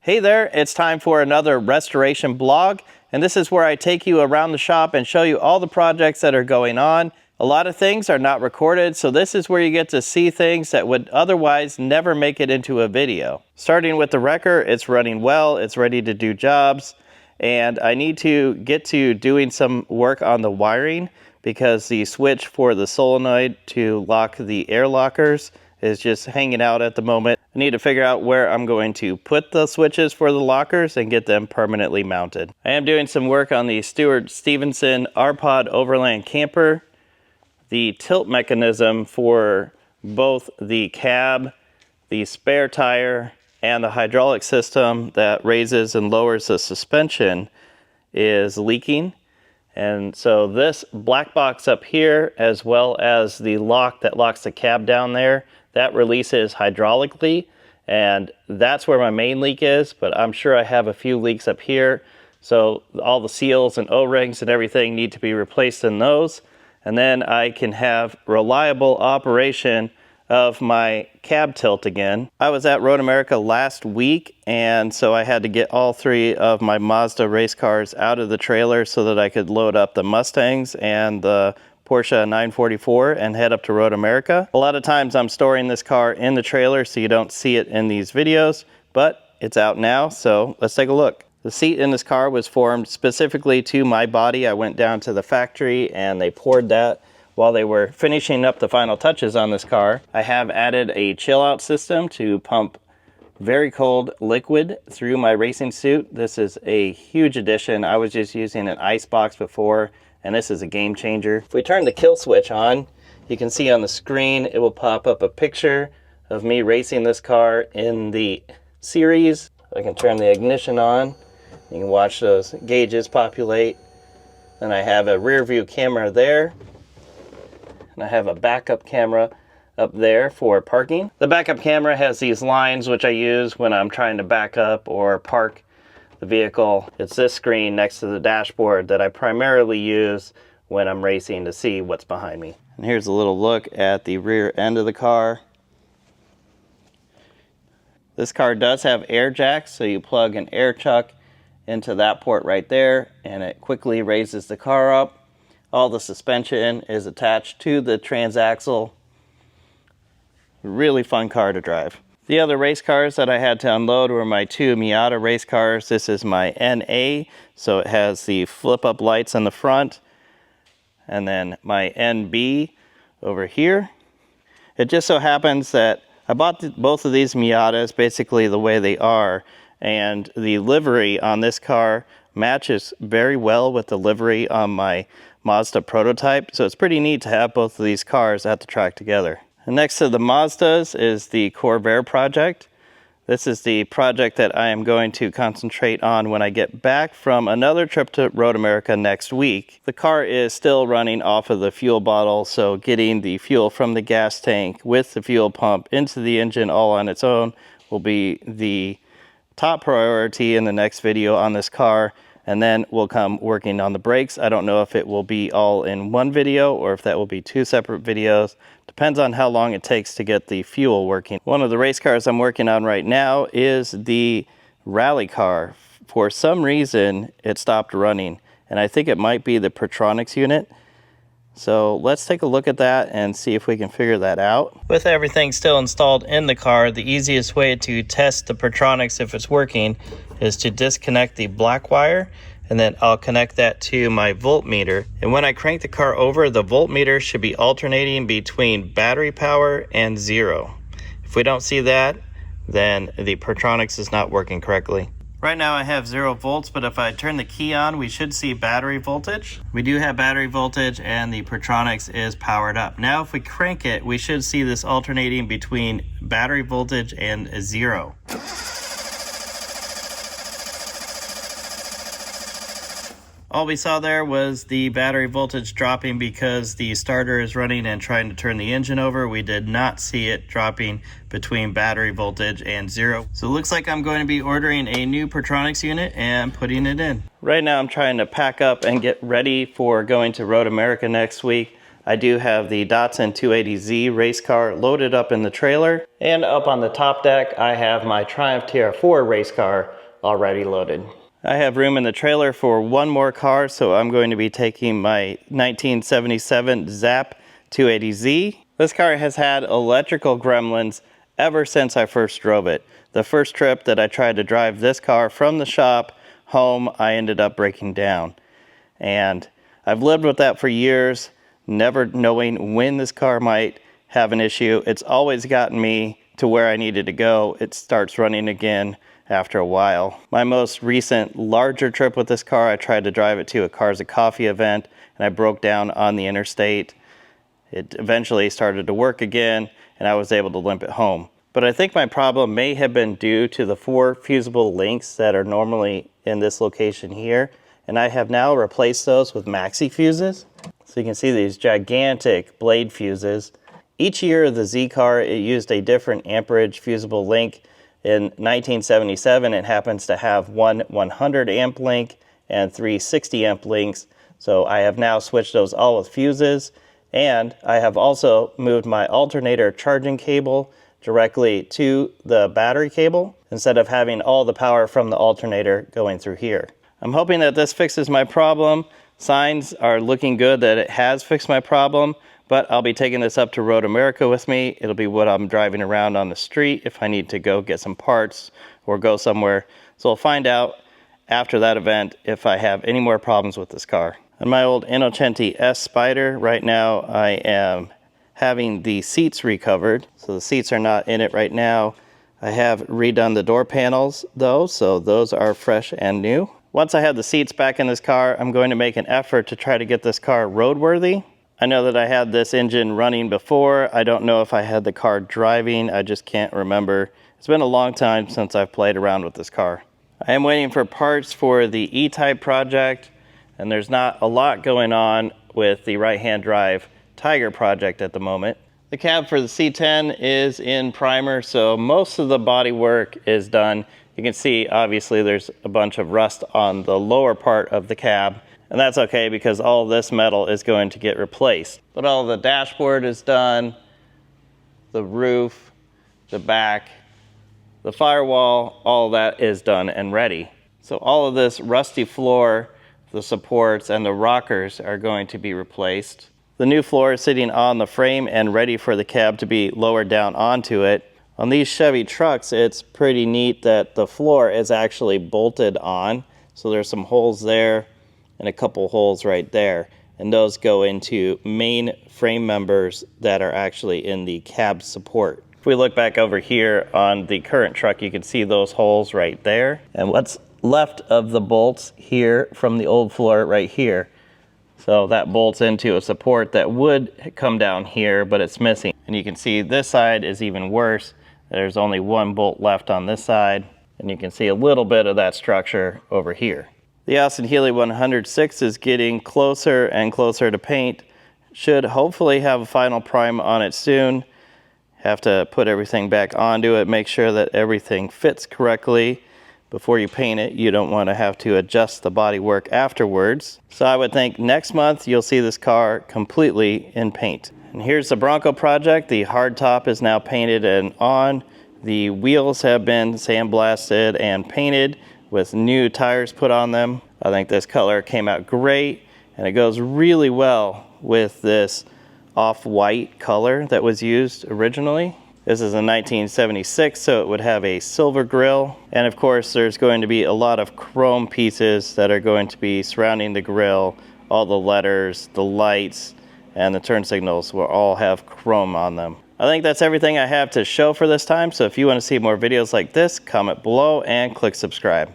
Hey there, it's time for another restoration blog, and this is where I take you around the shop and show you all the projects that are going on. A lot of things are not recorded, so this is where you get to see things that would otherwise never make it into a video. Starting with the wrecker, it's running well, it's ready to do jobs, and I need to get to doing some work on the wiring because the switch for the solenoid to lock the air lockers is just hanging out at the moment. I need to figure out where I'm going to put the switches for the lockers and get them permanently mounted. I am doing some work on the Stewart Stevenson R-Pod Overland camper. The tilt mechanism for both the cab, the spare tire, and the hydraulic system that raises and lowers the suspension is leaking. And so this black box up here, as well as the lock that locks the cab down there, that releases hydraulically, and that's where my main leak is, but I'm sure I have a few leaks up here. So all the seals and O-rings and everything need to be replaced in those. And then I can have reliable operation of my cab tilt again. I was at Road America last week, and so I had to get all three of my Mazda race cars out of the trailer so that I could load up the Mustangs and the Porsche 944 and head up to Road America. A lot of times I'm storing this car in the trailer so you don't see it in these videos, but it's out now, so let's take a look. The seat in this car was formed specifically to my body. I went down to the factory and they poured that while they were finishing up the final touches on this car. I have added a chill out system to pump very cold liquid through my racing suit. This is a huge addition. I was just using an ice box before, and this is a game changer. If we turn the kill switch on, you can see on the screen it will pop up a picture of me racing this car in the series. I can turn the ignition on. You can watch those gauges populate. Then I have a rear view camera there, and I have a backup camera up there for parking. The backup camera has these lines which I use when I'm trying to back up or park the vehicle. It's this screen next to the dashboard that I primarily use when I'm racing to see what's behind me. And here's a little look at the rear end of the car. This car does have air jacks, so you plug an air chuck into that port right there and it quickly raises the car up. All the suspension is attached to the transaxle. Really fun car to drive. The other race cars that I had to unload were my two Miata race cars. This is my NA, so it has the flip-up lights on the front. And then my NB over here. It just so happens that I bought both of these Miatas basically the way they are, and the livery on this car matches very well with the livery on my Mazda prototype, so it's pretty neat to have both of these cars at the track together. And next to the Mazdas is the Corvair project. This is the project that I am going to concentrate on when I get back from another trip to Road America next week. The car is still running off of the fuel bottle, so getting the fuel from the gas tank with the fuel pump into the engine all on its own will be the top priority in the next video on this car. And then we'll come working on the brakes. I don't know if it will be all in one video or if that will be two separate videos. Depends on how long it takes to get the fuel working. One of the race cars I'm working on right now is the rally car. For some reason, it stopped running, and I think it might be the Pertronics unit. So let's take a look at that and see if we can figure that out. With everything still installed in the car, the easiest way to test the Pertronics if it's working is to disconnect the black wire, and then I'll connect that to my voltmeter. And when I crank the car over, the voltmeter should be alternating between battery power and 0. If we don't see that, then the Pertronics is not working correctly. Right now I have 0 volts, but if I turn the key on, we should see battery voltage. We do have battery voltage and the Pertronics is powered up. Now if we crank it, we should see this alternating between battery voltage and 0. All we saw there was the battery voltage dropping because the starter is running and trying to turn the engine over. We did not see it dropping between battery voltage and 0. So it looks like I'm going to be ordering a new Pertronics unit and putting it in. Right now I'm trying to pack up and get ready for going to Road America next week. I do have the Datsun 280Z race car loaded up in the trailer, and up on the top deck I have my Triumph TR4 race car already loaded. I have room in the trailer for one more car, so I'm going to be taking my 1977 Zap 280Z. This car has had electrical gremlins ever since I first drove it. The first trip that I tried to drive this car from the shop home, I ended up breaking down. And I've lived with that for years, never knowing when this car might have an issue. It's always gotten me to where I needed to go. It starts running again after a while. My most recent larger trip with this car, I tried to drive it to a Cars and Coffee event, and I broke down on the interstate. It eventually started to work again, and I was able to limp it home. But I think my problem may have been due to the 4 fusible links that are normally in this location here, and I have now replaced those with maxi fuses. So you can see these gigantic blade fuses. Each year of the Z car, it used a different amperage fusible link. In 1977, it happens to have one 100 amp link and 3 60 amp links. So I have now switched those all with fuses, and I have also moved my alternator charging cable directly to the battery cable instead of having all the power from the alternator going through here. I'm hoping that this fixes my problem. Signs are looking good that it has fixed my problem, but I'll be taking this up to Road America with me. It'll be what I'm driving around on the street if I need to go get some parts or go somewhere. So we'll find out after that event if I have any more problems with this car. On my old Innocenti Spider, right now I am having the seats recovered. So the seats are not in it right now. I have redone the door panels though, so those are fresh and new. Once I have the seats back in this car, I'm going to make an effort to try to get this car roadworthy. I know that I had this engine running before. I don't know if I had the car driving. I just can't remember. It's been a long time since I've played around with this car. I am waiting for parts for the E-Type project, and there's not a lot going on with the right-hand drive Tiger project at the moment. The cab for the C10 is in primer, so most of the body work is done. You can see obviously there's a bunch of rust on the lower part of the cab, and that's okay because all this metal is going to get replaced. But all the dashboard is done, the roof, the back, the firewall, all that is done and ready. So all of this rusty floor, the supports and the rockers are going to be replaced. The new floor is sitting on the frame and ready for the cab to be lowered down onto it. On these Chevy trucks, it's pretty neat that the floor is actually bolted on. So there's some holes there and a couple holes right there. And those go into main frame members that are actually in the cab support. If we look back over here on the current truck, you can see those holes right there. And what's left of the bolts here from the old floor right here. So that bolts into a support that would come down here, but it's missing. And you can see this side is even worse. There's only one bolt left on this side, and you can see a little bit of that structure over here. The Austin Healey 106 is getting closer and closer to paint. Should hopefully have a final prime on it soon. Have to put everything back onto it, make sure that everything fits correctly. Before you paint it, you don't want to have to adjust the bodywork afterwards. So I would think next month you'll see this car completely in paint. And here's the Bronco project. The hard top is now painted and on. The wheels have been sandblasted and painted with new tires put on them. I think this color came out great, and it goes really well with this off-white color that was used originally. This is a 1976, so it would have a silver grille. And of course, there's going to be a lot of chrome pieces that are going to be surrounding the grille. All the letters, the lights, and the turn signals will all have chrome on them. I think that's everything I have to show for this time. So if you want to see more videos like this, comment below and click subscribe.